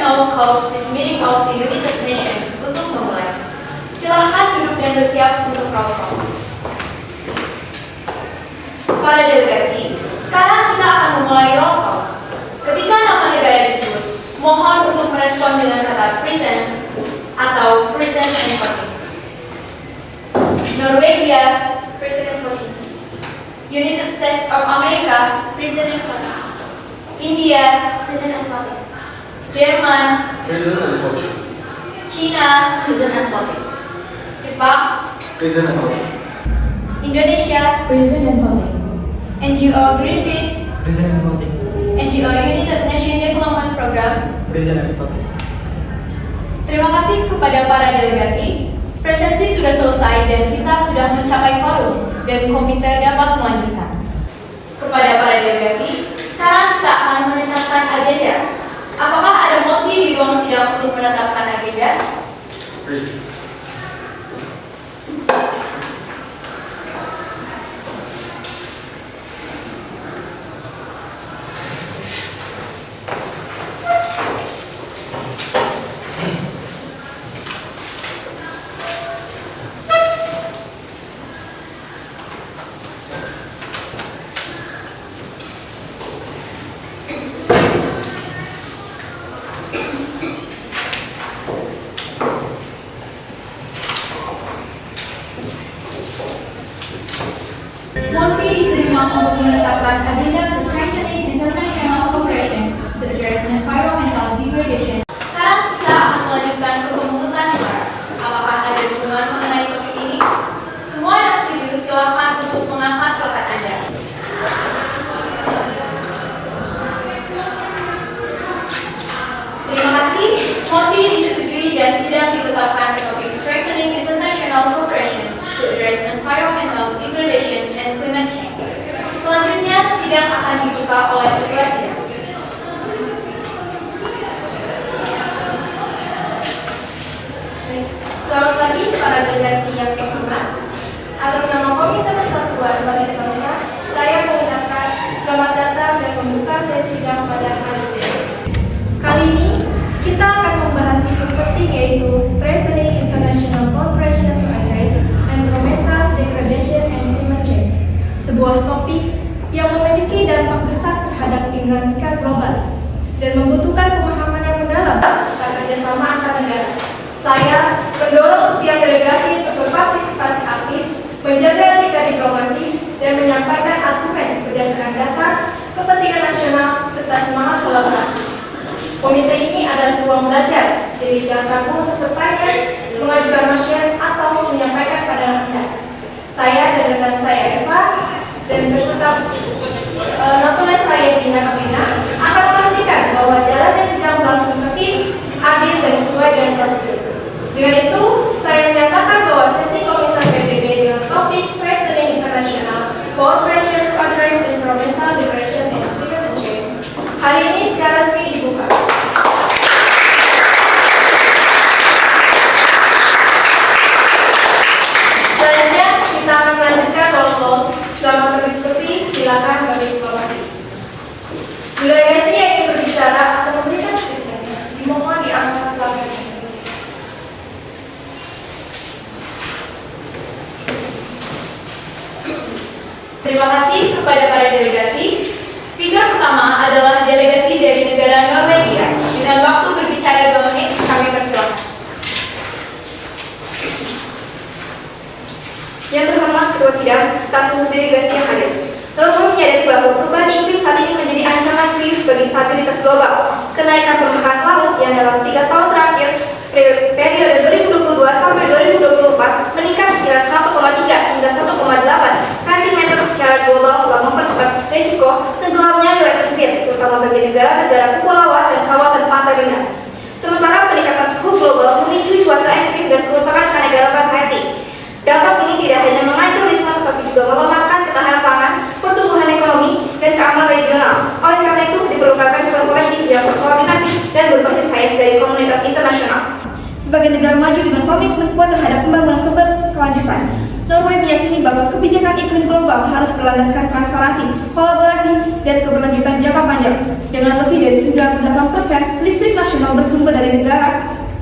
now calls this meeting of the United Nations untuk memulai. Silahkan duduk dan bersiap untuk roll call. Para delegasi, sekarang kita akan memulai roll call. Ketika nama negara disebut, mohon untuk merespon dengan kata present atau present and voting. Norwegia, present and voting. United States of America, present and voting. India, present and voting. Jerman, present and voting. China, present and voting. Jepang, Present and voting. Indonesia, present and voting. NGO Greenpeace, Present and voting. NGO United Nations Development Program, Present and voting. Terima kasih kepada para delegasi. Presensi sudah selesai dan kita sudah mencapai forum dan komite dapat melanjutkan. Kepada para delegasi, sekarang kita akan menetapkan agenda. Apakah ada mosi di ruang sidang untuk menetapkan agenda? Present. Mosi diterima untuk menetapkan agenda for strengthening international cooperation to address environmental degradation. Sekarang kita akan melanjutkan ke pemungutan suara. Apakah ada dukungan mengenai topik ini? Semua yang setuju silakan untuk mengangkat tongkat Anda. Terima kasih. Mosi disetujui dan sidang ditetapkan ke topik strengthening international cooperation to address environmental degradation and climate change. Selanjutnya, sidang akan dibuka oleh ketua sidang. Selamat pagi para delegasi yang terhormat. Atas nama Komite Persatuan Bangsa-Bangsa, saya mengucapkan selamat datang dan membuka sesi sidang pada hari ini. Kali ini, kita akan membahas isu penting yaitu strengthening international cooperation to address environmental degradation and climate change. Sebuah topik yang memiliki dampak besar terhadap dinamika global dan membutuhkan pemahaman yang mendalam serta kerjasama antar negara. Saya mendorong setiap delegasi untuk berpartisipasi aktif, menjaga etika diplomasi, dan menyampaikan argumen berdasarkan data, kepentingan nasional, serta semangat kolaborasi. Komite ini adalah ruang belajar, jadi jangan ragu untuk bertanya, mengajukan motion, atau menyampaikan pandangan Anda. Saya dan rekan saya Eva dan beserta notulen saya Dina Kabina akan memastikan bahwa jalannya sidang berlangsung tertib, adil, dan sesuai dengan prosedur. Dengan itu, saya menyatakan bahwa sesi komite PBB dengan topik strengthening international cooperation to address environmental degradation and climate change hari ini secara resmi dibuka. Selanjutnya, kita akan melanjutkan roll call. Selamat berdiskusi, silakan bagi informasi. Delegasi yang ingin berbicara atau memberikan statementnya, dimohon diangkat layarnya. Terima kasih kepada para delegasi. Speaker pertama adalah delegasi dari negara Norwegia. Dengan waktu berbicara 2 menit, kami persilakan. Yang terhormat Ketua Sidang, serta seluruh delegasi yang hadir. Telah menyadari bahwa perubahan iklim saat ini menjadi ancaman serius bagi stabilitas global. Kenaikan permukaan laut yang dalam 3 tahun terakhir, periode 2022 sampai 2024, meningkat sekitar 1,3 hingga 1,8 cm secara global telah mempercepat risiko tenggelamnya wilayah pesisir, terutama bagi negara-negara kepulauan dan kawasan pantai rendah. Sementara peningkatan suhu global memicu cuaca ekstrim dan kerusakan keanekaragaman hayati. Dampak ini tidak hanya mengancam lingkungan tetapi juga melemahkan ketahanan pangan, pertumbuhan ekonomi, dan keamanan regional. Oleh karena itu, diperlukan respon kolektif yang terkoordinasi dan berbasis sains dari komunitas internasional. Sebagai negara maju dengan komitmen kuat terhadap pembangunan berkelanjutan, Norwegia meyakini bahwa kebijakan iklim global harus berlandaskan transparansi, kolaborasi, dan keberlanjutan jangka panjang. Dengan lebih dari 98% listrik nasional bersumber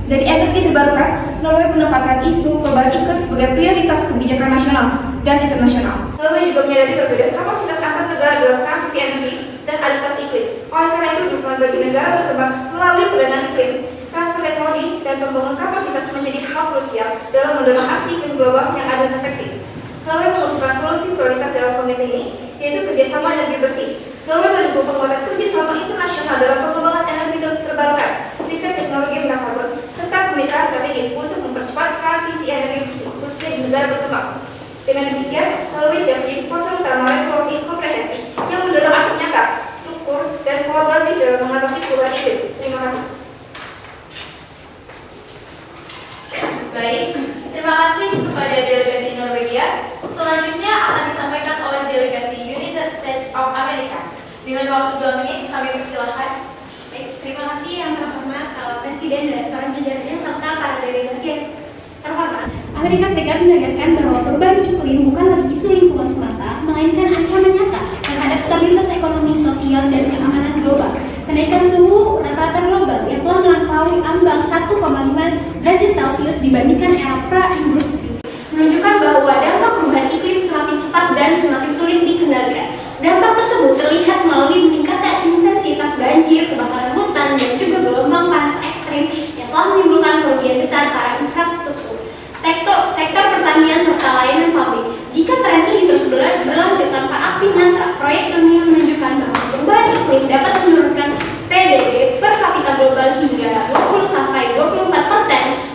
Dari energi terbarukan, Norway menempatkan isu perubahan iklim sebagai prioritas kebijakan nasional dan internasional. Norway juga menyadari perbedaan kapasitas antar negara dalam transisi energi dan adaptasi iklim. Oleh karena itu, dukungan bagi negara berkembang melalui pendanaan iklim, transfer teknologi, dan pembangunan kapasitas menjadi hal krusial dalam mendorong aksi iklim global yang adil dan efektif. Norway mengusulkan solusi prioritas dalam komite ini, yaitu kerjasama energi bersih. Norway mendukung penguatan kerjasama internasional dalam pengembangan energi terbarukan, riset teknologi rendah karbon, serta kemitraan strategis untuk mempercepat transisi energi bersih, khususnya di negara berkembang. Dengan demikian, Norway siap menjadi sponsor utama resolusi komprehensif yang mendorong aksi nyata, struktur, dan kolaboratif dalam mengatasi perubahan iklim. Terima kasih. Baik, terima kasih kepada delegasi Norwegia. Selanjutnya akan disampaikan oleh delegasi United States of America. Dengan waktu 2 menit, kami persilahkan. Baik, terima kasih yang terhormat Presiden dan para jajarannya serta para delegasi yang terhormat. Amerika Serikat menegaskan bahwa perubahan iklim bukan lagi isu lingkungan semata, melainkan ancaman nyata terhadap stabilitas ekonomi, sosial, dan keamanan global. Kenaikan suhu rata-rata global yang telah melampaui ambang 1,5 derajat Celcius dibandingkan era pra-industri menunjukkan bahwa dampak perubahan iklim semakin cepat dan semakin sulit dikendalikan. Dampak tersebut terlihat melalui meningkatnya intensitas banjir, kebakaran hutan, dan juga gelombang panas ekstrim yang telah menimbulkan kerugian besar para infrastruktur, sektor pertanian, serta layanan publik. Jika tren ini terus berlanjut tanpa aksi nyata, proyek ilmiah menunjukkan bahwa perubahan iklim dapat menurunkan PDB per kapita global hingga 20-24%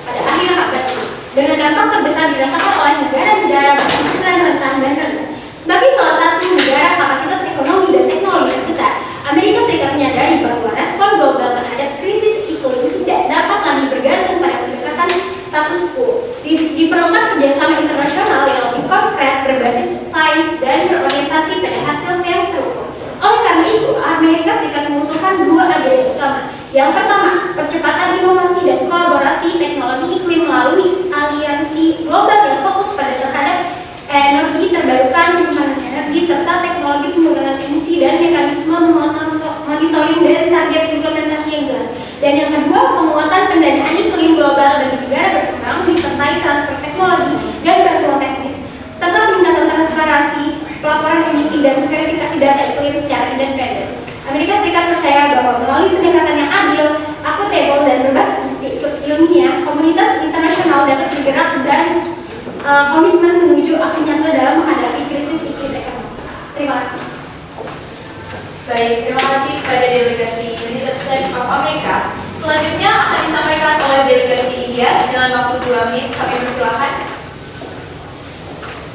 pada akhir abad ini, dengan dampak terbesar dirasakan oleh negara-negara berpenghasilan rentan dan rendah. Sebagai salah satu negara kapasitas ekonomi dan teknologi terbesar, Amerika Serikat menyadari bahwa respon global terhadap krisis iklim tidak dapat lagi bergantung pada pendekatan status quo. Diperlukan kerjasama internasional yang lebih konkret, berbasis sains, dan berorientasi pada hasil yang terukur. Oleh karena itu, Amerika Serikat mengusulkan 2 agenda utama. Yang pertama, percepatan inovasi dan kolaborasi teknologi iklim melalui aliansi global yang fokus pada terhadap energi terbarukan, penyimpanan energi, serta teknologi pengurangan emisi dan mekanisme monitoring dan target implementasi yang jelas. Dan yang kedua, penguatan pendanaan iklim global bagi negara berkembang disertai transfer teknologi dan bantuan teknis, serta peningkatan transparansi, pelaporan emisi, dan verifikasi data iklim secara independen. Amerika Serikat percaya bahwa melalui pendekatan yang adil, akuntabel, dan berbasis bukti ilmiah, komunitas internasional dapat bergerak dan komitmen menuju aksi nyata dalam menghadapi krisis iklim ekonomi. Terima kasih. Baik, terima kasih kepada delegasi United States of America. Selanjutnya akan disampaikan oleh delegasi India dengan waktu 2 menit. Kami persilahkan.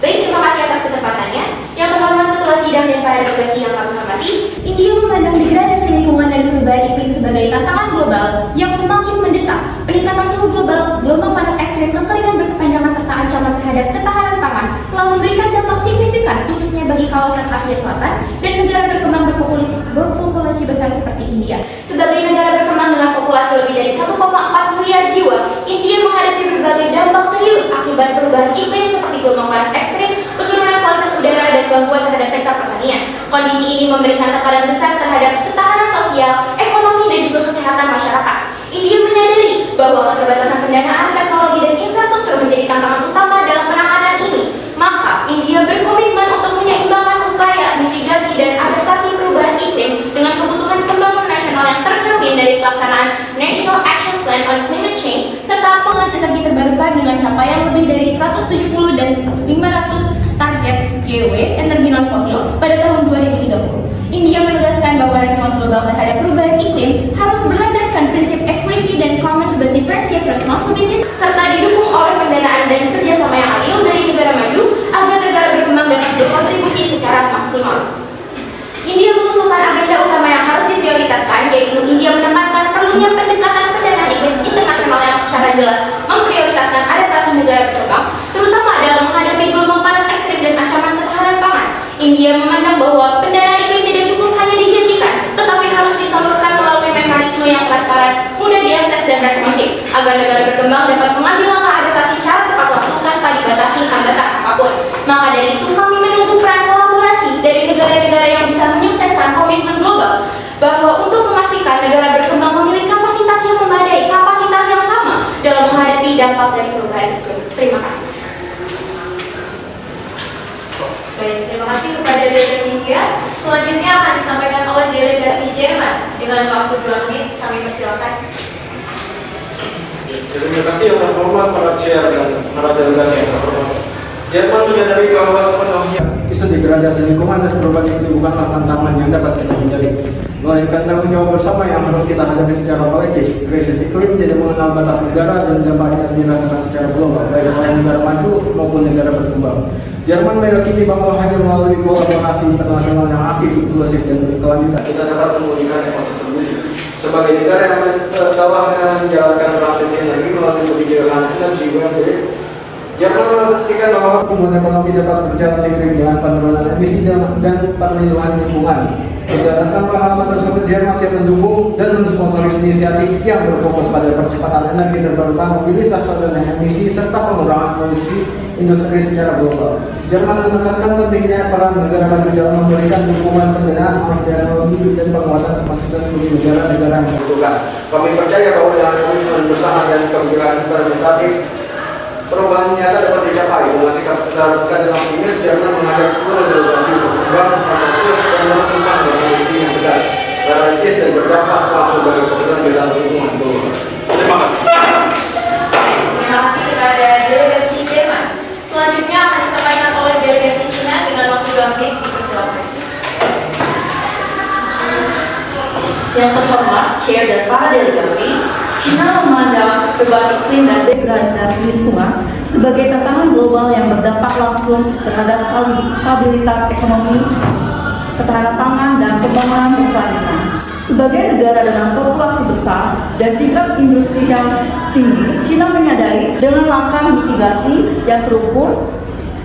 Baik, terima kasih atas kesempatannya. Yang terhormat Ketua Sidang dan para delegasi yang kami hormati, India memandang degradasi lingkungan dan perubahan iklim sebagai tantangan global yang semakin mendesak. Peningkatan suhu global, gelombang panas ekstrem, kekeringan berkepanjangan, serta ancaman terhadap ketahanan pangan telah memberikan dampak signifikan khususnya bagi kawasan Asia Selatan dan negara berkembang berpopulasi besar seperti India. Sebagai negara berkembang dengan populasi lebih dari 1,4 miliar jiwa, India menghadapi berbagai dampak serius akibat perubahan iklim seperti gelombang panas ekstrem, penurunan kualitas udara, dan gangguan terhadap sektor pertanian. Kondisi ini memberikan tekanan besar terhadap ketahanan sosial, ekonomi, dan juga kesehatan masyarakat. India menyadari bahwa keterbatasan pendanaan, teknologi, dan infrastruktur menjadi tantangan utama dalam penanganan ini. Maka, India berkomitmen untuk menyeimbangkan upaya mitigasi dan adaptasi perubahan iklim dengan kebutuhan pembangunan nasional yang tercermin dari pelaksanaan National Action Plan on Climate Change serta pengembangan energi terbarukan dengan capaian lebih dari 170 dan 500 target GW energi non-fosil pada tahun 2030. India menegaskan bahwa respons global terhadap perubahan iklim harus berlandaskan prinsip equity dan common but differentiated responsibilities serta didukung oleh pendanaan dan kerjasama yang adil dari negara maju agar negara berkembang dapat berkontribusi secara maksimal. India mengusulkan agenda utama yang harus diprioritaskan, yaitu India menekankan perlunya pendekatan pendanaan iklim internasional yang secara jelas memprioritaskan adaptasi negara berkembang, terutama dalam menghadapi gelombang panas ekstrim dan ancaman ketahanan pangan. India memandang bahwa pendanaan iklim tidak cukup hanya dijanjikan, tetapi harus disalurkan melalui mekanisme yang transparan, mudah diakses, dan responsif, agar negara berkembang dapat mengambil langkah dampak dari perubahan iklim. Terima kasih. Baik, terima kasih kepada delegasi India. Selanjutnya akan disampaikan oleh delegasi Jerman. Dengan waktu 2 menit, kami persilakan. Terima kasih yang terhormat para chair dan para delegasi yang terhormat. Jerman menyadari bahwa sepenuhnya isu degradasi lingkungan dan perubahan iklim bukanlah tantangan yang dapat kita hindari, melainkan tanggung jawab bersama yang harus kita hadapi secara kolektif. Krisis iklim tidak mengenal batas negara dan dampaknya dirasakan secara global, baik oleh negara maju maupun negara berkembang. Jerman meyakini bahwa hanya melalui kolaborasi internasional yang aktif, inklusif, dan berkelanjutan kita dapat memulihkan ekosistem bumi. Sebagai negara yang telah menjalankan transisi energi melalui kebijakan energi WMD, Jerman memastikan bahwa pertumbuhan ekonomi dapat berjalan seiring dengan penurunan emisi dan perlindungan lingkungan. Berdasarkan pengalaman tersebut, Jerman siap mendukung dan mensponsori inisiatif yang berfokus pada percepatan energi terbarukan, mobilitas rendah emisi, serta pengurangan polusi industri secara global. Jerman menekankan pentingnya peran negara maju dalam memberikan dukungan pembinaan teknologi dan penguatan kapasitas bagi negara-negara yang membutuhkan. Kami percaya bahwa dengan komitmen bersama dan kebijakan implementatif, perubahan nyata dapat dicapai. Dengan sikap terbuka dalam ini, Jerman mengajak seluruh delegasi untuk membangun konsensus dan menemukan definisi yang tegas, realistis, dan berdampak langsung bagi kepentingan di dalam lingkungan global. Terima kasih. Terima kasih kepada delegasi Jerman. Selanjutnya akan disampaikan oleh delegasi Cina dengan waktu 2 menit. Dipersilakan. Yang terhormat, Chair dan para delegasi, Cina memandang perubahan iklim dan degradasi lingkungan sebagai tantangan global yang berdampak langsung terhadap stabilitas ekonomi, ketahanan pangan, dan pembangunan berkelanjutan. Sebagai negara dengan populasi besar dan tingkat industri yang tinggi, Cina menyadari dengan langkah mitigasi yang terukur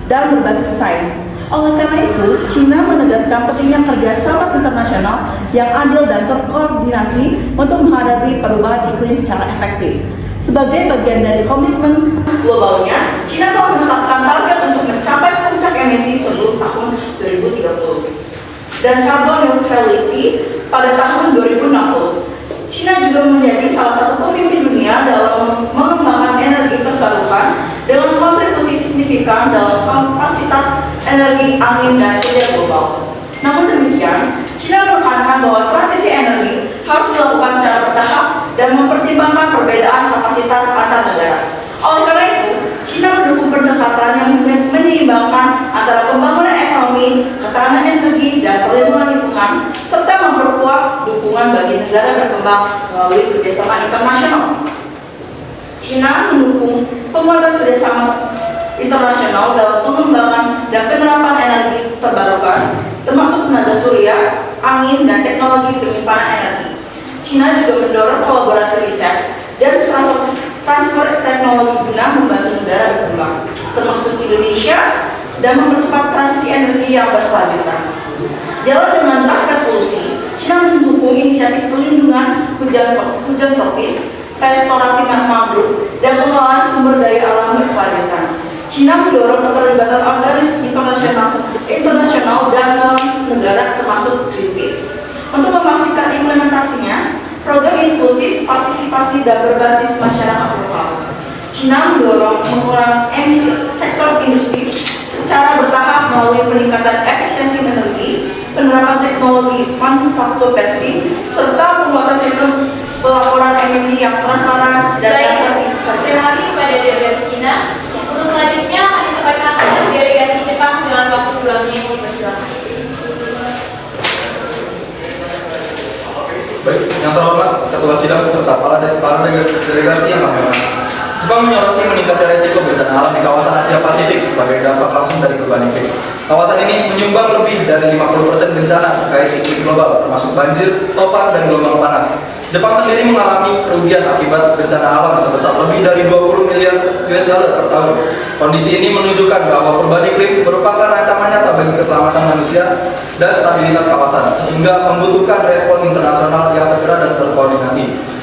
dan berbasis sains. Oleh karena itu, Cina menegaskan pentingnya kerjasama internasional yang adil dan terkoordinasi untuk menghadapi perubahan iklim secara efektif. Sebagai bagian dari komitmen globalnya, Cina telah menetapkan target untuk mencapai puncak emisi sebelum tahun 2030 dan carbon neutrality pada tahun 2060. Cina juga menjadi salah satu pemimpin dunia dalam mengembangkan energi terbarukan dengan kontribusi signifikan dalam kapasitas energi angin dan surya global. Namun demikian, Cina menekankan bahwa transisi energi harus dilakukan secara bertahap dan mempertimbangkan perbedaan kapasitas antar negara. Oleh karena itu, Cina mendukung pendekatan yang menyeimbangkan antara pembangunan ekonomi, ketahanan energi, dan perlindungan lingkungan, serta memperkuat dukungan bagi negara berkembang melalui kerjasama internasional. Cina mendukung penguatan kerjasama internasional dalam pengembangan dan penerapan energi terbarukan, termasuk tenaga surya, angin, dan teknologi penyimpanan energi. Cina juga mendorong kolaborasi riset dan transfer teknologi guna membantu negara berkembang, termasuk Indonesia, dan mempercepat transisi energi yang berkelanjutan. Sejalan dengan draft resolusi, Cina mendukung inisiatif pelindungan hujan tropis, restorasi mangrove, dan pengelolaan sumber daya alam berkelanjutan. Cina mendorong keterlibatan organisasi internasional dan negara termasuk Greenpeace. Untuk memastikan implementasinya, program inklusif, partisipasi, dan berbasis masyarakat lokal. Cina mendorong mengurangi emisi sektor industri secara bertahap melalui peningkatan efisiensi energi, penerapan teknologi manufaktur bersih, serta pembuatan sistem pelaporan emisi yang transparan dan dapat Baik, terima kasih kepada delegasi Cina. Untuk selanjutnya akan disampaikan oleh delegasi Jepang dengan waktu 2 menit. Dipersilakan. Baik, yang terhormat Ketua Sidang beserta para delegasi yang kami hormati. Jepang menyoroti meningkatnya resiko bencana alam di kawasan Asia Pasifik sebagai dampak langsung dari perubahan iklim. Kawasan ini menyumbang lebih dari 50% bencana terkait iklim global, termasuk banjir, topan, dan gelombang panas. Jepang sendiri mengalami kerugian akibat bencana alam sebesar lebih dari 20 miliar US dollar per tahun. Kondisi ini menunjukkan bahwa perubahan iklim merupakan ancaman nyata bagi keselamatan manusia dan stabilitas kawasan, sehingga membutuhkan respon internasional yang segera dan terkoordinasi.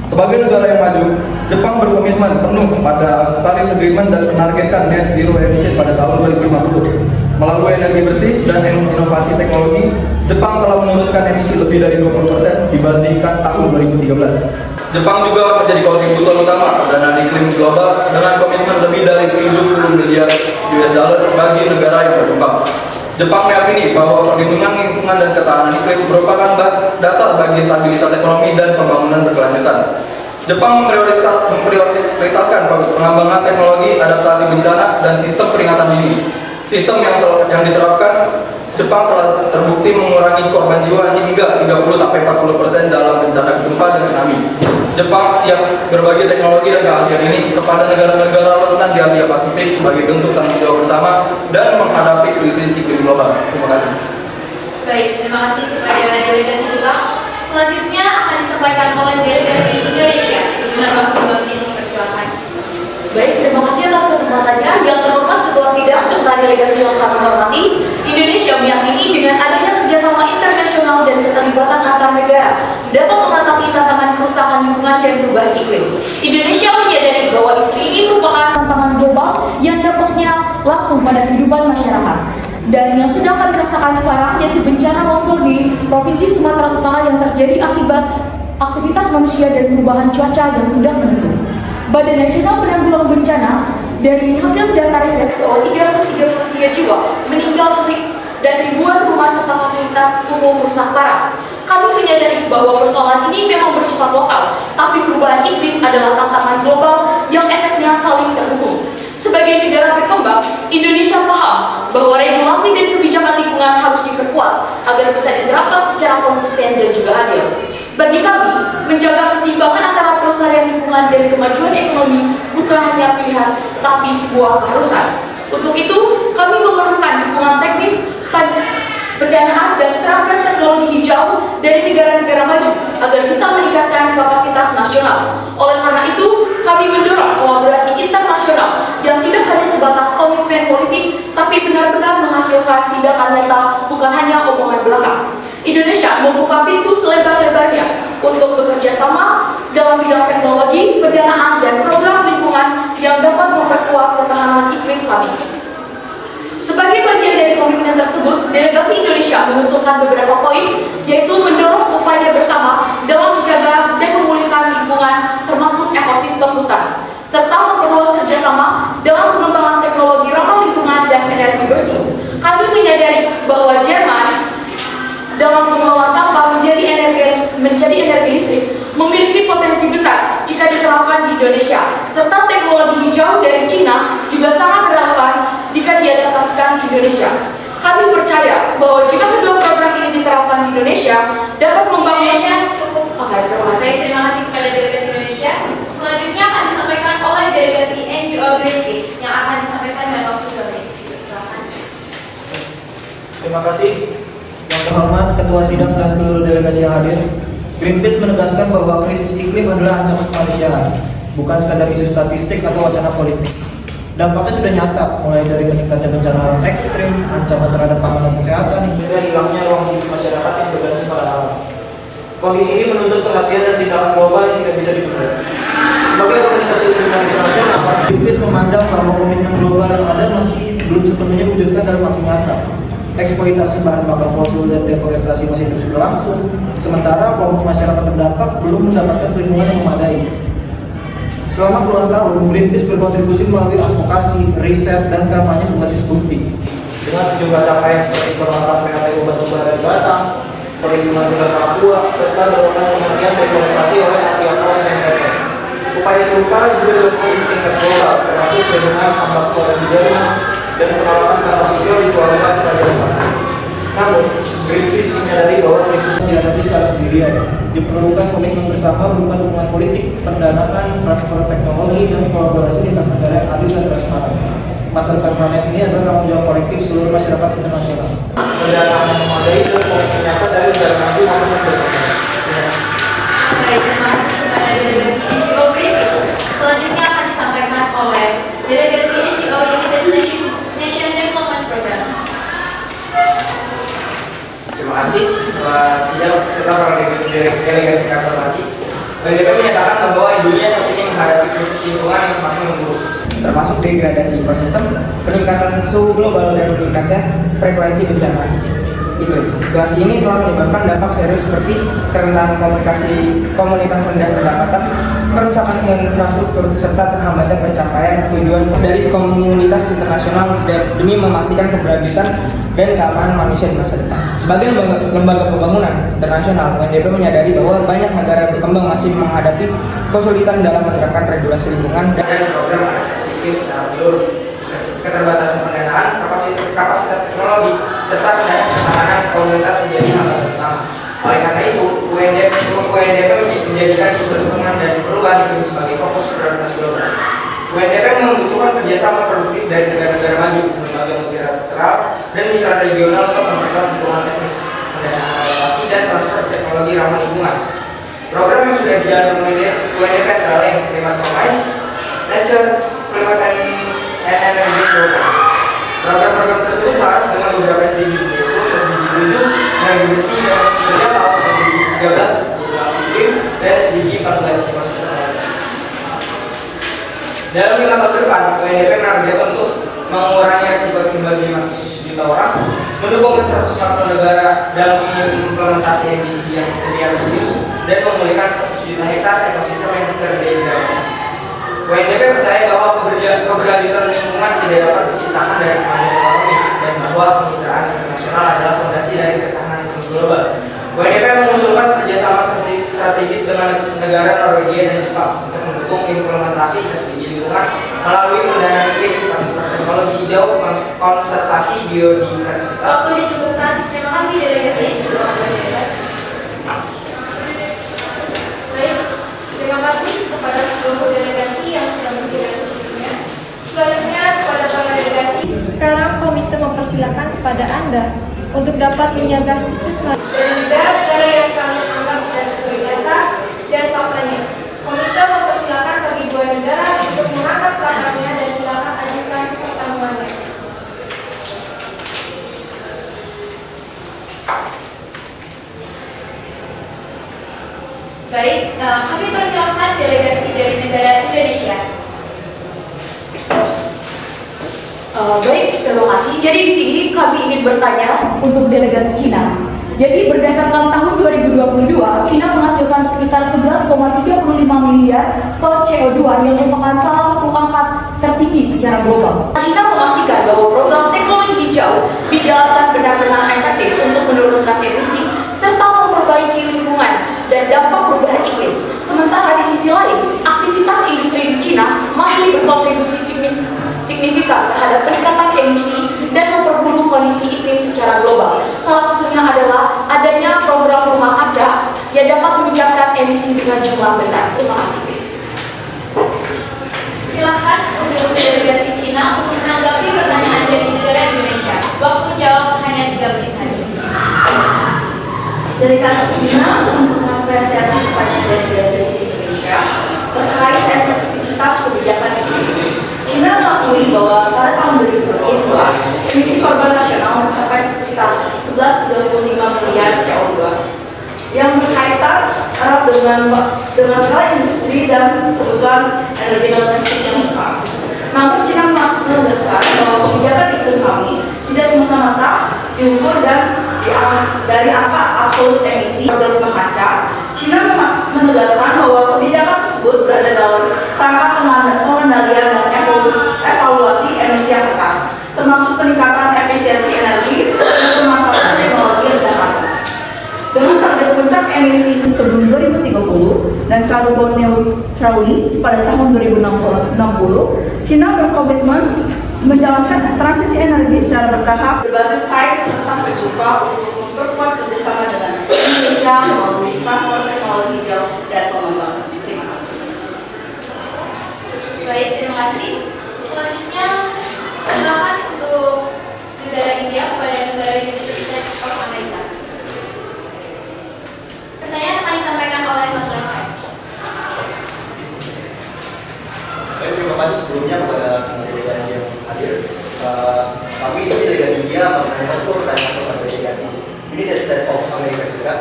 Sebagai negara yang maju, Jepang berkomitmen penuh pada Paris Agreement dan menargetkan net zero emission pada tahun 2050. Melalui energi bersih dan inovasi teknologi, Jepang telah menurunkan emisi lebih dari 20% dibandingkan tahun 2013. Jepang juga menjadi kontributor utama perdamaian iklim global dengan komitmen lebih dari 70 miliar US dollar bagi negara yang berkembang. Jepang meyakini bahwa perlindungan lingkungan dan ketahanan iklim merupakan dasar bagi stabilitas ekonomi dan pembangunan berkelanjutan. Jepang memprioritaskan pengembangan teknologi adaptasi bencana dan sistem peringatan dini. Sistem yang diterapkan Jepang telah terbukti mengurangi korban jiwa hingga 30-40% dalam bencana gempa dan tsunami. Jepang siap berbagi teknologi dan keahlian ini kepada negara-negara rentan di Asia Pasifik sebagai bentuk tanggung jawab bersama dan menghadapi krisis iklim global. Terima kasih. Baik, terima kasih kepada delegasi Jepang. Selanjutnya akan disampaikan oleh delegasi Indonesia dengan waktu 2 menit. Persilakan. Baik, terima kasih atas kesempatannya. Yang terhormat Ketua Sidang serta delegasi yang kami hormati, Indonesia meyakini dengan adanya kerjasama internasional dan keterlibatan antar negara dapat mengatasi tantangan kerusakan lingkungan dan perubahan iklim. Indonesia menyadari bahwa isu ini merupakan tantangan global yang dampaknya langsung pada kehidupan masyarakat. Dan yang sedang kami rasakan sekarang yaitu bencana longsor di Provinsi Sumatera Utara yang terjadi akibat aktivitas manusia dan perubahan cuaca yang tidak menentu. Badan Nasional Penanggulangan Bencana dari hasil data riset bahwa 333 jiwa meninggal dan ribuan rumah serta fasilitas umum rusak parah. Kami menyadari bahwa persoalan ini memang bersifat lokal, tapi perubahan iklim adalah tantangan global yang efeknya saling terhubung. Sebagai negara berkembang, Indonesia paham bahwa regulasi dan kebijakan lingkungan harus diperkuat agar bisa diterapkan secara konsisten dan juga adil. Bagi kami, menjaga keseimbangan antara pelestarian lingkungan dan kemajuan ekonomi bukan hanya pilihan, tetapi sebuah keharusan. Untuk itu, kami memerlukan dukungan teknis, pendanaan, dan teraskan teknologi hijau dari negara-negara maju agar bisa meningkatkan kapasitas nasional. Oleh karena itu, kami mendorong kolaborasi internasional yang tidak hanya sebatas komitmen politik, tapi benar-benar menghasilkan tindakan nyata, bukan hanya omongan belaka. Indonesia membuka pintu selebar-lebarnya untuk bekerja sama dalam bidang teknologi, pendanaan, dan program lingkungan yang dapat memperkuat ketahanan iklim kami. Sebagai bagian dari komitmen tersebut, delegasi Indonesia mengusulkan beberapa poin, yaitu mendorong upaya bersama dalam menjaga dan memulihkan lingkungan termasuk ekosistem hutan, serta memperluas kerjasama dalam pengembangan teknologi ramah lingkungan dan energi bersih. Kami menyadari bahwa Jerman dalam mengelola sampah menjadi energi listrik memiliki potensi besar jika diterapkan di Indonesia, serta teknologi hijau dari Cina juga sangat relevan jika diadaptasikan di Indonesia. Kami percaya bahwa jika kedua program ini diterapkan di Indonesia dapat membangun Cukup. Oke, terima kasih. Baik, terima kasih kepada delegasi Indonesia. Selanjutnya akan disampaikan oleh delegasi NGO Greenpeace yang akan disampaikan dalam waktu 2 menit. Silakan. Terima kasih. Yang terhormat Ketua Sidang dan seluruh delegasi yang hadir, Greenpeace menegaskan bahwa krisis iklim adalah ancaman kemanusiaan, bukan sekadar isu statistik atau wacana politik. Dampaknya sudah nyata, mulai dari meningkatnya bencana alam ekstrim, ancaman terhadap keamanan kesehatan, hingga hilangnya ruang hidup masyarakat yang bergantung pada alam. Kondisi ini menuntut perhatian dan tindakan global yang tidak bisa ditunda. Sebagai organisasi lingkungan internasional, Greenpeace memandang bahwa komitmen global yang ada masih belum sepenuhnya diwujudkan dalam aksi nyata. Eksploitasi bahan bakar fosil dan deforestasi masih terus berlangsung, sementara kelompok masyarakat terdampak belum mendapatkan perlindungan yang memadai. Selama puluhan tahun, Greenpeace berkontribusi melalui advokasi, riset, dan kampanye berbasis bukti. Dengan sejumlah capaian seperti penerapan PHTU batubara di Batam, perlindungan hutan Papua, serta dorongan penghentian deforestasi oleh Asia Forest dan NPT. Upaya serupa juga dilakukan di tingkat global, termasuk perlindungan tambak forest di Jerman dan penolakan tanah hijau di Pulau Kalimantan. Namun, Greenpeace menyadari bahwa krisis yang dihadapi secara sendirian. Diperlukan komitmen bersama berupa dukungan politik, pendanaan, transfer teknologi, dan kolaborasi lintas negara yang adil dan transparan. Masa depan planet ini adalah tanggung jawab kolektif seluruh masyarakat internasional. Pendanaan yang memadai dan komitmen nyata dari negara maju maupun yang berkembang. Baik, terima kasih kepada delegasi NGO Greenpeace. Selanjutnya akan disampaikan oleh delegasi NGO United Nation Development Program. Terima kasih Ketua Sidang serta para delegasi kantor mati. BDP menyatakan bahwa dunia saat ini menghadapi krisis lingkungan yang semakin memburuk, termasuk degradasi ekosistem, peningkatan suhu global dan meningkatnya frekuensi bencana. iklim. Situasi ini telah menyebabkan dampak serius seperti kerentanan komunitas rendah pendapatan, kerusakan infrastruktur, serta terhambatnya pencapaian tujuan dari komunitas internasional demi memastikan keberlanjutan dan keamanan manusia di masa depan. Sebagai lembaga pembangunan internasional, UNDP menyadari bahwa banyak negara berkembang masih menghadapi kesulitan dalam menerapkan regulasi lingkungan dan program adaptasi iklim secara menyeluruh, keterbatasan pendanaan, kapasitas teknologi, serta ketahanan komunitas menjadi hambatan utama. Oleh karena itu, UNDP menjadikan isu lingkungan dan perubahan iklim sebagai fokus prioritas global. UNDP membutuhkan kerjasama produktif dari negara-negara maju, lembaga multilateral, dan mitra regional untuk memperkuat dukungan teknis, pendanaan adaptasi, dan transfer teknologi ramah lingkungan. Program yang sudah dijalankan UNDP antara lain Climate Promise, Nature, Climate and Energy Program. Program-program tersebut selaras dengan beberapa SDG, yaitu SDG 7, energi bersih dan terjangkau, SDG 13, regulasi iklim, dan SDG 14, ekosistem lainnya. Dalam 5 tahun ke depan, UNDP menargetkan untuk mengurangi risiko iklim bagi 500 juta orang, mendukung 140 negara dalam implementasi emisi yang lebih ambisius, dan memulihkan 100 juta hektar ekosistem yang terdegradasi. UNDP percaya bahwa keberlanjutan lingkungan tidak dapat dipisahkan dari kemajuan ekonomi dan bahwa kemitraan internasional adalah fondasi dari ketahanan iklim global. UNDP mengusulkan kerjasama strategis dengan negara Norwegia dan Jepang untuk mendukung implementasi SDG lingkungan melalui pendanaan iklim, transfer teknologi hijau, konservasi biodiversitas. Waktu dicukupkan. Terima kasih delegasi. Baik, terima kasih kepada seluruh delegasi yang sudah mengikuti sebelumnya. Selanjutnya kepada para delegasi, sekarang komite mempersilakan kepada Anda untuk dapat menjaga dari negara-negara yang kalian anggap tidak sesuai data dan faktanya. Komite mempersilakan bagi 2 negara untuk mengangkat pakarnya dan silakan ajukan pertanyaannya. Baik, kami persilakan delegasi dari negara Indonesia. Baik, terima kasih. Jadi di sini kami ingin bertanya untuk delegasi Cina. Jadi berdasarkan tahun 2022, Cina menghasilkan sekitar 11,35 miliar ton CO2 yang merupakan salah satu angka tertinggi secara global. Cina memastikan bahwa program teknologi hijau dijalankan benar-benar efektif untuk menurunkan emisi serta memperbaiki lingkungan dan dampak perubahan iklim. Sementara di sisi lain, aktivitas industri di Cina masih berkontribusi signifikan terhadap peningkatan emisi dan memperburuk kondisi iklim secara global. Salah satunya adalah adanya program rumah kaca yang dapat meningkatkan emisi dengan jumlah besar. Terima kasih. Silakan untuk delegasi Cina untuk menanggapi pertanyaan dari negara Indonesia. Waktu menjawab hanya 3 menit saja. Delegasi Cina untuk mengapresiasi pertanyaan dari delegasi Indonesia terkait efektivitas kebijakan iklim. Cina mengakui bahwa pada tahun 2022, emisi karbon nasional mencapai sekitar 11,35 miliar CO2 yang berkaitan erat dengan skala industri dan kebutuhan energi domestik yang besar. Namun Cina masih menegaskan bahwa kebijakan iklim kami tidak semata-mata diukur dari angka absolut emisi karbon rumah kaca. Cina menegaskan bahwa kebijakan tersebut berada dalam rangka pengendalian dan evaluasi emisi yang ketat, termasuk peningkatan efisiensi energi dan pemanfaatan teknologi rendah karbon. Dengan target puncak emisi sebelum 2030 dan carbon neutrality pada tahun 2060, Cina berkomitmen menjalankan transisi energi secara bertahap berbasis sains serta terbuka untuk memperkuat kerjasama dengan Indonesia melalui transfer teknologi hijau dan pengembangan. Terima kasih. Baik, terima kasih. Selanjutnya, silakan untuk negara India kepada negara United States of America. Pertanyaan akan disampaikan oleh Menteri Saya. Baik, terima kasih sebelumnya kepada semua delegasi yang hadir. Kami di delegasi India mengenai pertanyaan kepada delegasi United States of America Serikat.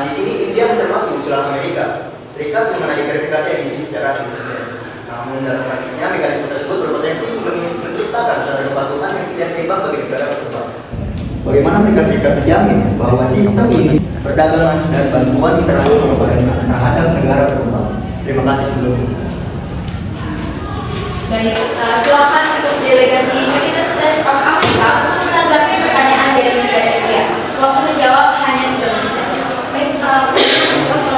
Di sini India mencermati usulan Amerika Serikat mengenai verifikasi emisi secara independen. Namun dalam praktiknya mekanisme tersebut berpotensi menciptakan standar kepatuhan yang tidak seimbang bagi negara berkembang. Bagaimana Amerika Serikat menjamin bahwa sistem ini perdagangan dan bantuan internasional terhadap negara berkembang? Terima kasih sebelumnya. Baik, silakan untuk delegasi United States of America untuk menanggapi pertanyaan dari negara India. Waktu menjawab hanya 3 menit saja. Baik, kalau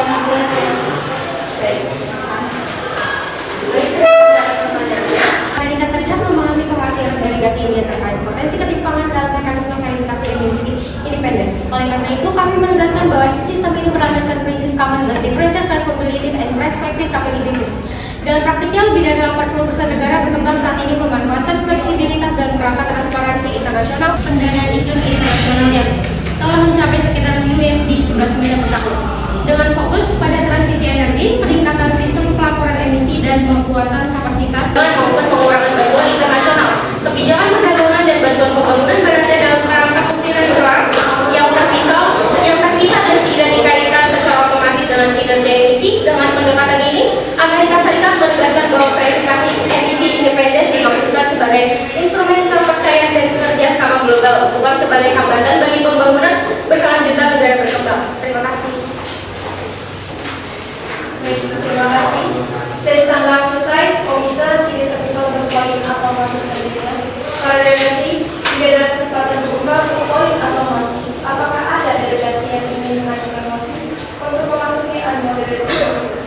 nanti saya. Baik. Amerika Serikat memahami kekhawatiran delegasi India terkait potensi ketimpangan dalam mekanisme verifikasi emisi independen. Oleh karena itu, kami menegaskan bahwa sistem ini berlandaskan prinsip common differences, capabilities, and respective capabilities. Dalam praktiknya, lebih dari 80% negara berkembang saat ini memanfaatkan fleksibilitas dan perangkat transparansi internasional pendanaan internasional yang telah mencapai sekitar USD 11 miliar per tahun. Dengan fokus pada transisi energi, peningkatan sistem pelaporan emisi, dan pembuatan kapasitas maupun pengurangan bantuan internasional. Kebijakan perdagangan dan bantuan pembangunan berada dalam kerangka multilateral yang terpisah dan tidak dikaitkan secara otomatis dengan kinerja emisi. Dengan pendekatan ini, Amerika Serikat menegaskan bahwa verifikasi emisi independen dimaksudkan sebagai instrumen kepercayaan dan kerjasama global, bukan sebagai hambatan bagi pembangunan berkelanjutan negara berkembang. Terima kasih. Baik, terima kasih. Sesi sanggahan selesai, komite tidak terbuka untuk poin atau masih selanjutnya. Para delegasi tidak ada kesempatan terbuka untuk poin atau masih. Apakah ada delegasi yang ingin mengajukan masih untuk memasuki unmoderated process?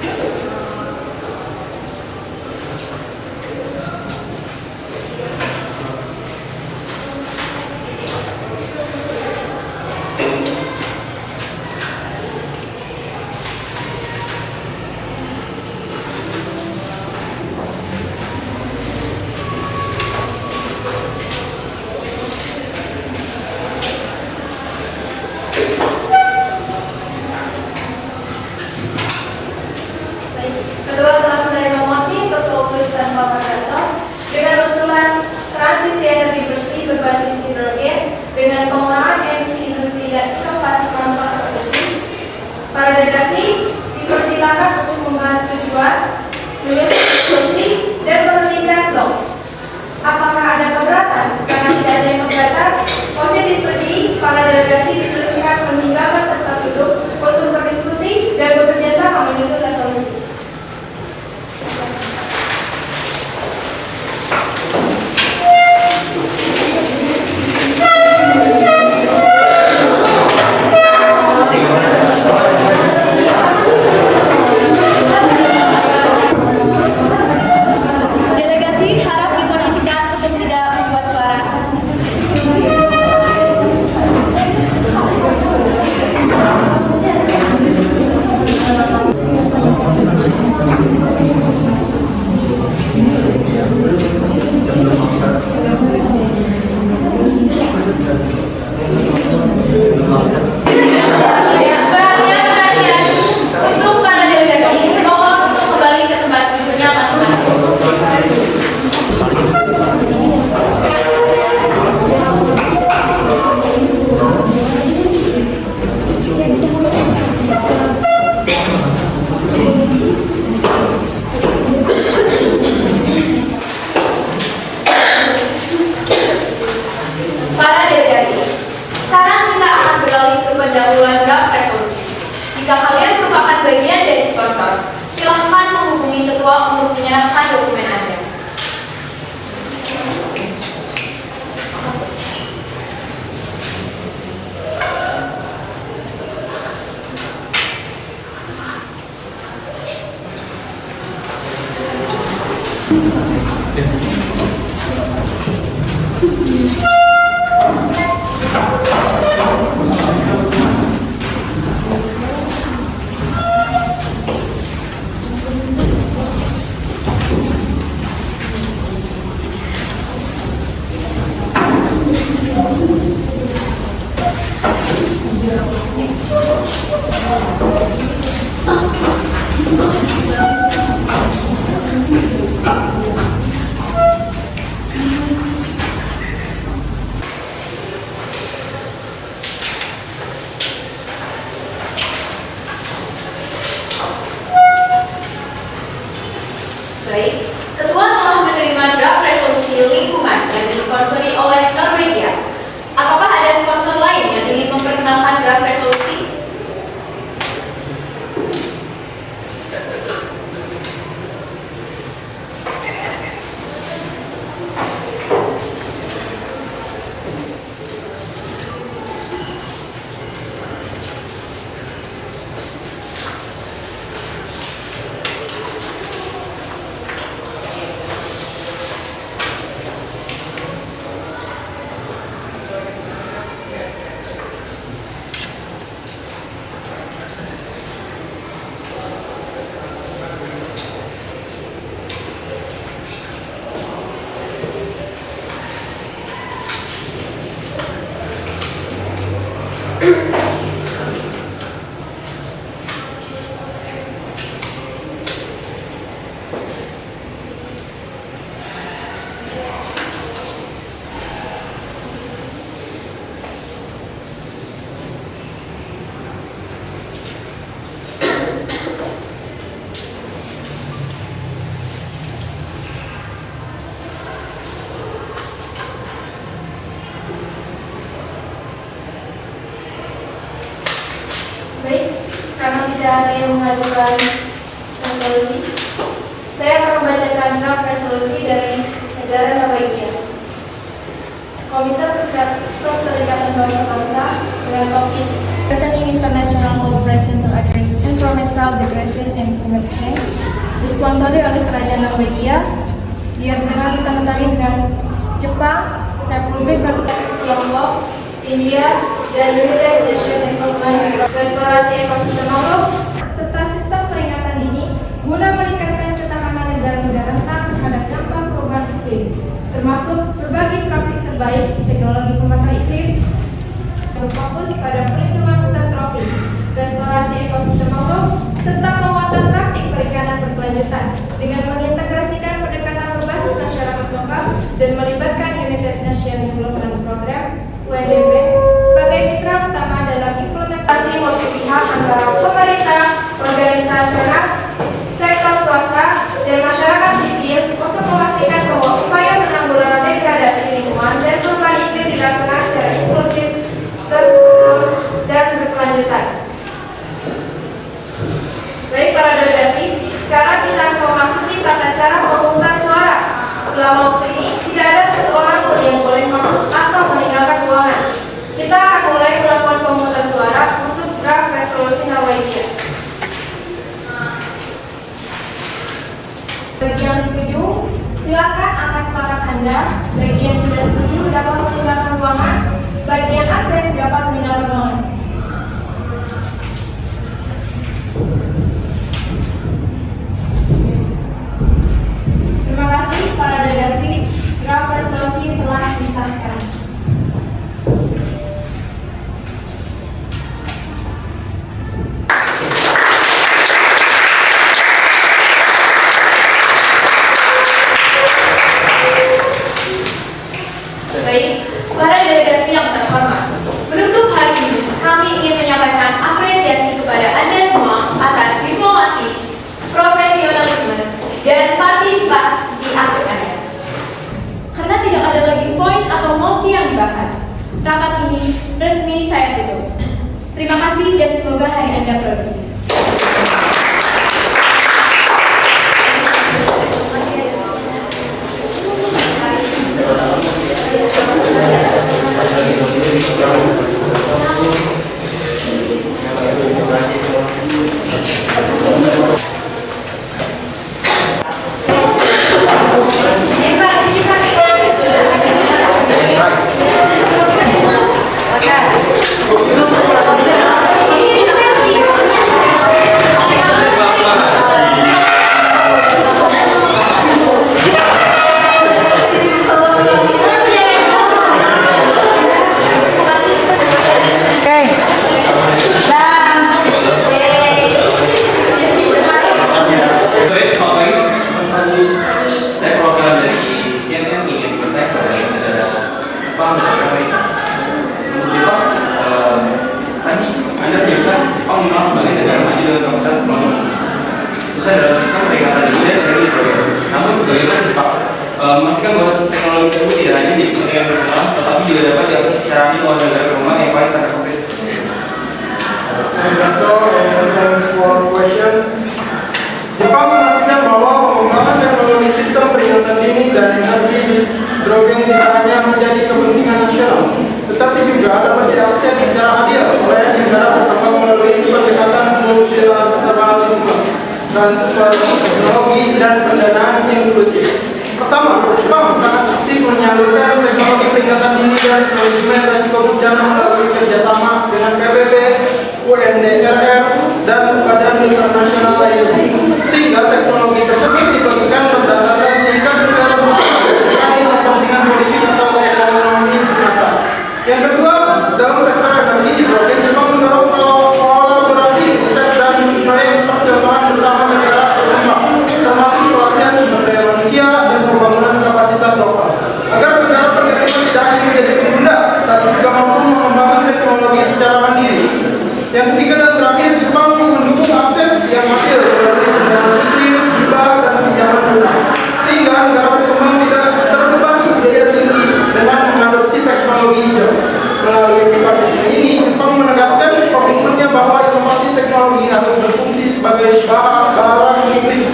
Kedua telah menerima mosi untuk utusan Bapak Gatot dengan usulan transisi energi bersih berbasis hidrogen dengan pengurangan emisi industri dan inovasi manfaat bersih. Para delegasi dipersilakan untuk membahas tujuan, menyusun diskusi, dan menentukan blok. Apakah ada keberatan? Karena tidak ada yang keberatan, mosi disetujui. Para delegasi dipersilakan meninggalkan tempat duduk untuk berdiskusi dan bekerja sama menyusun resolusi. Delegasi harap dikondisikan untuk tidak membuat suara. Perhatian. Untuk para delegasi, mohon untuk kembali ke tempat duduknya masing-masing. Para delegasi, sekarang kita akan beralih ke pendahuluan draft resolusi. Jika kalian merupakan bagian dari sponsor, silahkan menghubungi ketua untuk menyerahkan dokumen Anda. Baik, Ketua telah menerima draft resolusi lingkungan yang disponsori oleh Norwegia. Apakah ada sponsor karena tidak ada yang mengajukan resolusi. Saya akan membacakan draft resolusi dari negara Norwegia. Komite Perserikatan Bangsa-Bangsa dengan topik Strengthening International Cooperation to Address Environmental Degradation and Climate Change disponsori oleh Kerajaan Norwegia dengan ditandatangani dengan Jepang, Republik Rakyat Tiongkok, India, dan United Nations Development Restorasi Ekosistem Laut serta sistem peringatan ini guna meningkatkan ketahanan negara-negara rentan terhadap dampak perubahan iklim, termasuk berbagai praktik terbaik teknologi pemantau iklim, berfokus pada perlindungan hutan tropis, restorasi ekosistem laut, serta penguatan praktik perikanan berkelanjutan dengan mengintegrasikan pendekatan berbasis masyarakat lokal dan melibatkan United Nations Development Program (UNDP) sebagai mitra utama dalam implementasi multi pihak antara pemerintah, organisasi sektor swasta, dan masyarakat sipil untuk memastikan bahwa upaya penanggulangan degradasi lingkungan dan perubahan iklim dilaksanakan secara inklusif, terstruktur, dan berkelanjutan. Baik para delegasi, sekarang kita akan memasuki tata cara pemungutan suara. Selama waktu ini, tidak ada satu orang pun yang boleh masuk atau meninggalkan ruangan. Kita akan mulai melakukan pemungutan suara untuk draft resolusi Norwegia. Bagi yang setuju, silakan angkat tangan Anda. Bagi yang tidak setuju dapat meninggalkan ruangan. Bagi yang absen dapat meninggalkan ruangan. Terima kasih para delegasi. Draft resolusi telah disahkan. Baik, para delegasi yang terhormat, menutup hari ini, kami ingin menyampaikan apresiasi kepada Anda semua atas diplomasi, profesionalisme, dan partisipasi aktif Anda. Karena tidak ada lagi poin atau mosi yang dibahas, rapat ini resmi saya tutup. Terima kasih dan semoga hari Anda produktif. Memastikan bahwa teknologi tersebut tidak hanya di kepentingan nasional, tetapi juga dapat diakses secara adil oleh negara berkembang yang paling terkomplit. Jepang memastikan bahwa pengembangan teknologi sistem peringatan dini dan energi hidrogen tidak hanya menjadi kepentingan nasional, tetapi juga dapat diakses secara adil oleh negara berkembang melalui pendekatan multilateralisme, transfer teknologi, dan pendanaan inklusif. Pertama, Jepang sangat aktif menyalurkan teknologi peringatan dini dan manajemen risiko bencana melalui kerjasama dengan PBB, UNDRR, dan badan internasional lainnya, sehingga teknologi tersebut dibagikan berdasarkan tingkat relevansi bukan kepentingan politik atau ekonomi semata. Yang kedua, dalam sektor energi hidrogen, Jepang mendorong kolaborasi riset dan proyek percontohan bersama negara berkembang, termasuk pelatihan sumber daya manusia dan pembangunan kapasitas lokal, agar negara penerima tidak hanya menjadi pengguna, tapi juga mampu mengembangkan teknologi secara mandiri. Yang ketiga dan terakhir, Jepang mendukung akses yang masih teknologi harus berfungsi sebagai barang iklim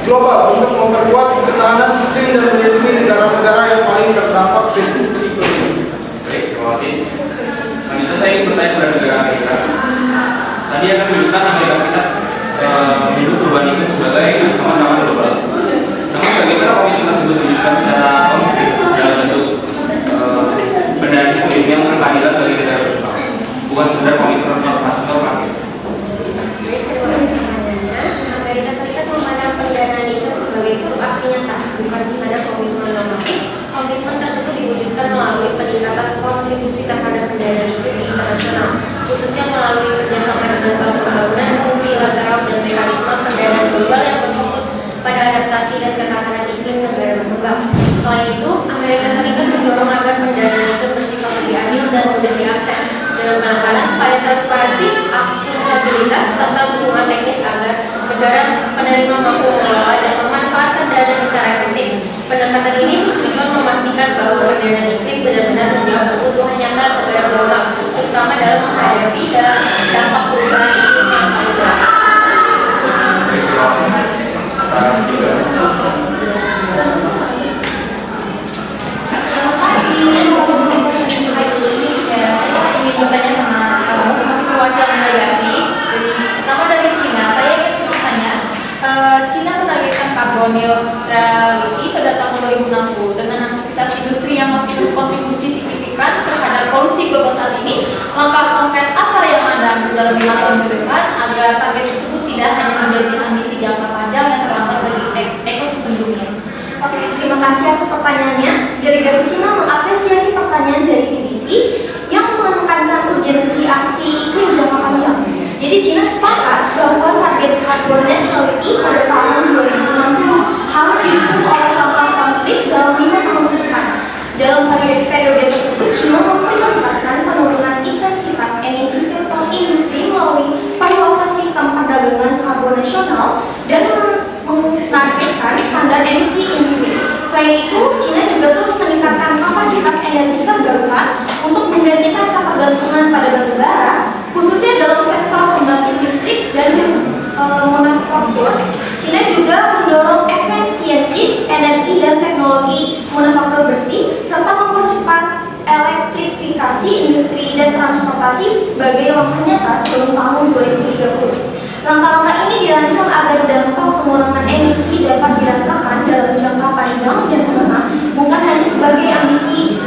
global untuk memperkuat ketahanan iklim dan melindungi negara-negara yang paling terdampak krisis iklim. Baik, terima kasih. Selanjutnya saya ingin bertanya kepada negara Amerika. Tadi akan menunjukkan Amerika Serikat menyebut perubahan iklim sebagai ancaman global. Namun bagaimana komitmen tersebut diwujudkan secara konkret dalam bentuk pendanaan iklim yang berkeadilan bagi negara berkembang, bukan sekedar komitmen normatif. Amerika Serikat memandang pendanaan iklim sebagai bentuk aksi nyata, bukan sekedar komitmen normatif. Komitmen tersebut diwujudkan melalui peningkatan kontribusi terhadap pendanaan iklim di internasional, khususnya melalui kerjasama dengan bank pembangunan multilateral dan mekanisme pendanaan global yang berfokus pada adaptasi dan ketahanan iklim negara berkembang. Selain itu, Amerika Serikat mendorong agar pendanaan iklim bersifat lebih adil dan mudah diakses dalam penekanan pada transparansi, akuntabilitas, serta dukungan teknis agar negara penerima mampu mengelola dan memanfaatkan dana secara efektif. Pendekatan ini bertujuan memastikan bahwa pendanaan iklim benar-benar menjawab kebutuhan nyata negara global, terutama dalam menghadapi dampak perubahan iklim yang paling berat. Bertanya sama perwakilan delegasi. Pertama dari Cina, saya ingin bertanya, Cina menargetkan karbon neutrality pada tahun 2060 dengan aktivitas industri yang masih berkontribusi signifikan terhadap polusi global saat ini. Langkah konkret apa yang Anda ambil dalam 5 tahun ke depan agar target tersebut tidak hanya menjadi ambisi jangka panjang yang terlambat bagi ekosistem dunia? Oke, terima kasih atas pertanyaannya. Delegasi Cina mengapresiasi pertanyaan dari BBC yang menekankan urgensi aksi iklim jangka panjang. Jadi Cina sepakat bahwa target carbon neutrality pada tahun 2060 harus didukung oleh langkah konkret dalam 5 tahun ke depan. Dalam periode tersebut, Cina memprioritaskan penurunan intensitas emisi sektor industri melalui perluasan sistem perdagangan karbon nasional dan menargetkan standar emisi industri. Selain itu, Cina juga terus meningkatkan kapasitas energi terbarukan untuk menggantikan ketergantungan pada batu bara, khususnya dalam sektor pembangkit listrik dan manufaktur. Cina juga mendorong efisiensi energi dan teknologi manufaktur bersih, serta mempercepat elektrifikasi industri dan transportasi sebagai langkah nyata sebelum tahun 2030. Langkah-langkah ini dirancang agar dampak pengurangan emisi dapat dirasakan dalam jangka panjang dan menengah, bukan hanya sebagai ambisi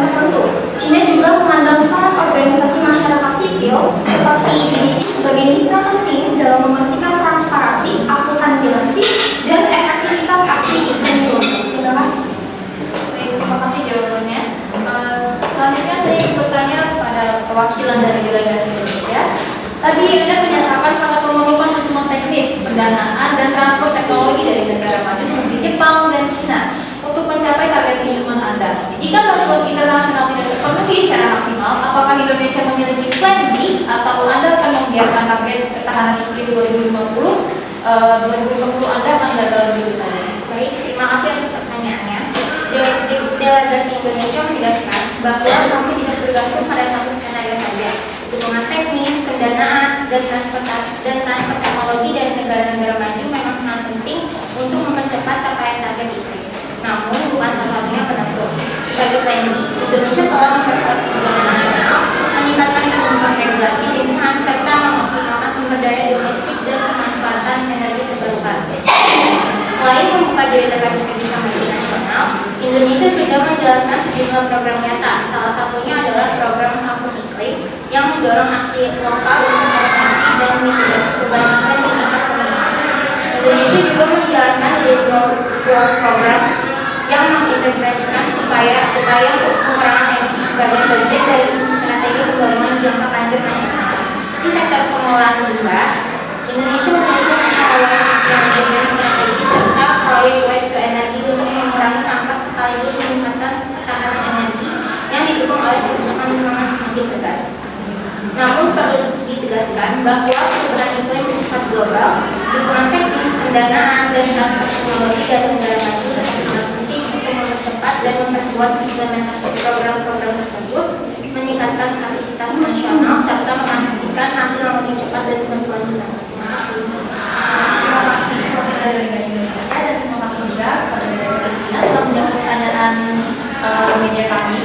tertentu. Cina juga memandang peran organisasi masyarakat sipil seperti IPCC sebagai mitra penting dalam memastikan transparansi, akuntabilitas, dan efektivitas aksi iklim global. Terima kasih. Baik, terima kasih jawabannya. Selanjutnya saya ingin bertanya kepada perwakilan dari delegasi Indonesia. Tadi Anda menyatakan sangat memerlukan dukungan teknis, pendanaan, dan transfer teknologi dari negara maju seperti Jepang dan Cina untuk mencapai target lingkungan Anda. Jika bantuan internasional tidak terpenuhi secara maksimal, apakah Indonesia memiliki plan B atau Anda akan membiarkan target ketahanan iklim 2050 Anda akan gagal begitu saja? Baik, terima kasih atas pertanyaannya. Delegasi Indonesia menjelaskan bahwa kami tidak bergantung pada satu skenario saja. Dukungan teknis, pendanaan, dan transfer teknologi dari negara-negara maju memang sangat penting untuk mempercepat capaian target iklim. Namun, bukan satu-satunya penentu. Sebagai plan B, Indonesia telah memperkuat kebijakan nasional, meningkatkan kebutuhan regulasi lingkungan, serta mengoptimalkan sumber daya domestik dan pemanfaatan energi terbarukan. Selain membuka diri terhadap kebijakan nasional, Indonesia sudah menjalankan sejumlah program nyata. Salah satunya adalah program Ampun Iklim yang mendorong aksi lokal untuk adaptasi dan mitigasi perubahan iklim di tingkat komunitas. Indonesia juga menjalankan Green Growth Program yang mengintegrasikan upaya pengurangan emisi sebagai bagian dari strategi pembangunan jangka panjang nasional. Di sektor pengelolaan limbah, Indonesia memiliki National Waste Management Strategi serta proyek waste to energy untuk mengurangi sampah sekaligus meningkatkan ketahanan energi yang didukung oleh kebijakan lingkungan semakin tegas. Namun perlu ditegaskan bahwa perubahan iklim bersifat global, dukungan teknis, pendanaan, dan transfer teknologi dari negara maju tetap sangat penting untuk mempercepat dan memperkuat implementasi program-program tersebut, meningkatkan kapasitas nasional, serta memastikan hasil yang lebih cepat dan berkelanjutan. Terima kasih Profesor Delegasi Indonesia dan terima kasih juga kepada Delegasi Cina telah menjawab pertanyaan media kami.